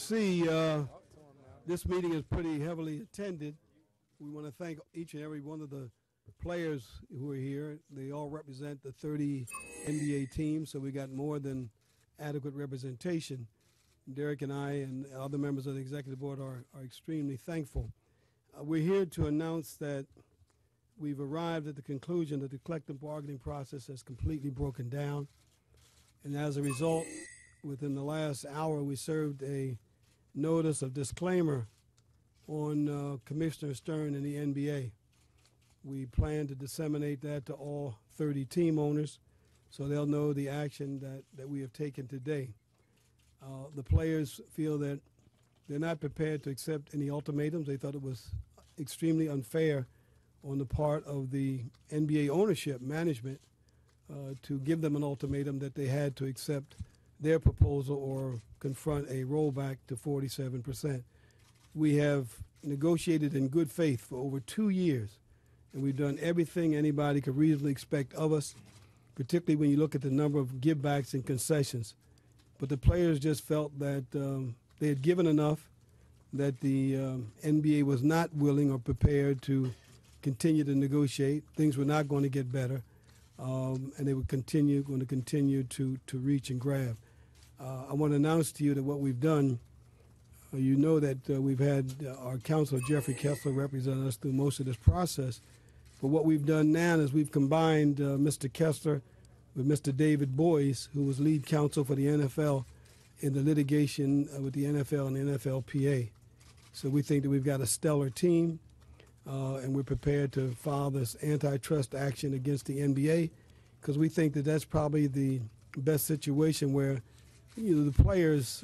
see, this meeting is pretty heavily attended. We want to thank each and every one of the players who are here. They all represent the 30 NBA teams, so we got more than adequate representation. Derek and I and other members of the executive board are extremely thankful. We're here to announce that we've arrived at the conclusion that the collective bargaining process has completely broken down. And as a result, within the last hour, we served a notice of disclaimer on Commissioner Stern and the NBA. We plan to disseminate that to all 30 team owners so they'll know the action that we have taken today. The players feel that they're not prepared to accept any ultimatums. They thought it was extremely unfair on the part of the NBA ownership management to give them an ultimatum that they had to accept their proposal or confront a rollback to 47%. We have negotiated in good faith for over 2 years, and we've done everything anybody could reasonably expect of us, particularly when you look at the number of givebacks and concessions. But the players just felt that they had given enough, that the NBA was not willing or prepared to continue to negotiate. Things were not going to get better, and they were going to continue to reach and grab. I want to announce to you that what we've done, you know that we've had our counselor, Jeffrey Kessler, represent us through most of this process. But what we've done now is we've combined Mr. Kessler with Mr. David Boies, who was lead counsel for the NFL in the litigation with the NFL and the NFLPA. So we think that we've got a stellar team, and we're prepared to file this antitrust action against the NBA because we think that that's probably the best situation where the players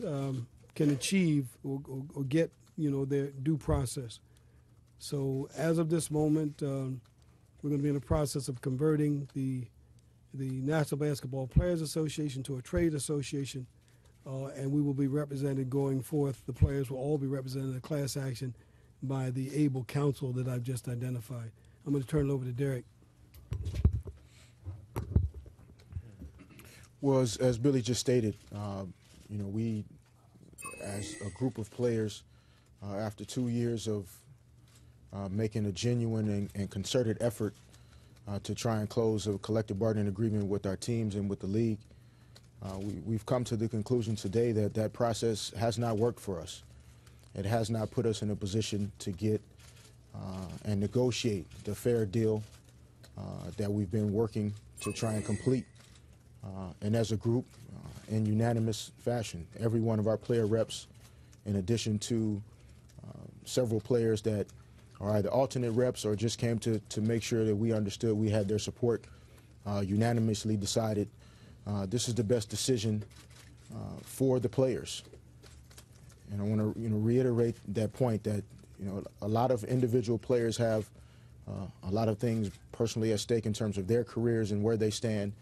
can achieve or get their due process. So as of this moment, we're going to be in the process of converting the National Basketball Players Association to a trade association, and we will be represented going forth. The players will all be represented in a class action by the able counsel that I've just identified. I'm going to turn it over to Derek. Well, as Billy just stated, we, as a group of players, after 2 years of making a genuine and concerted effort to try and close a collective bargaining agreement with our teams and with the league, we've come to the conclusion today that that process has not worked for us. It has not put us in a position to get and negotiate the fair deal that we've been working to try and complete. And as a group, in unanimous fashion, every one of our player reps, in addition to several players that are either alternate reps or just came to make sure that we understood we had their support, unanimously decided this is the best decision for the players. And I want to reiterate that point that a lot of individual players have a lot of things personally at stake in terms of their careers and where they stand.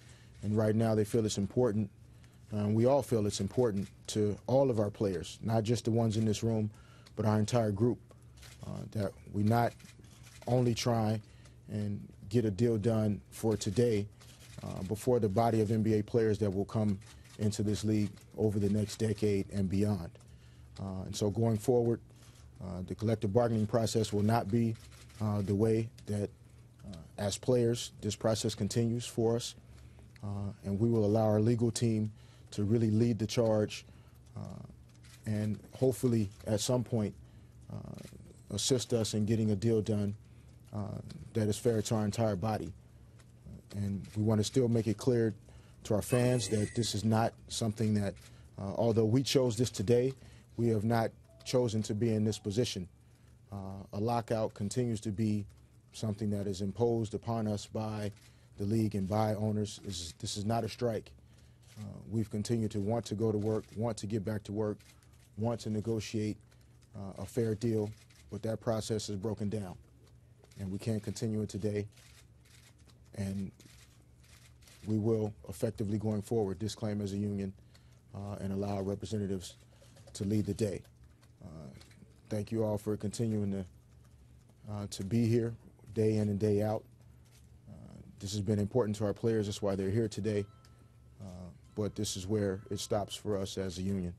And right now they feel it's important, we all feel it's important to all of our players, not just the ones in this room, but our entire group, that we not only try and get a deal done for today, but for the body of NBA players that will come into this league over the next decade and beyond. And so going forward, the collective bargaining process will not be the way that, as players, this process continues for us. And we will allow our legal team to really lead the charge and hopefully at some point assist us in getting a deal done that is fair to our entire body. And we want to still make it clear to our fans that this is not something that, although we chose this today, we have not chosen to be in this position. A lockout continues to be something that is imposed upon us by the league and by owners. This is not a strike. We've continued to want to go to work, want to get back to work, want to negotiate a fair deal, but that process is broken down. And we can't continue it today. And we will effectively, going forward, disclaim as a union and allow our representatives to lead the day. Thank you all for continuing to be here day in and day out. This has been important to our players. That's why they're here today. But this is where it stops for us as a union.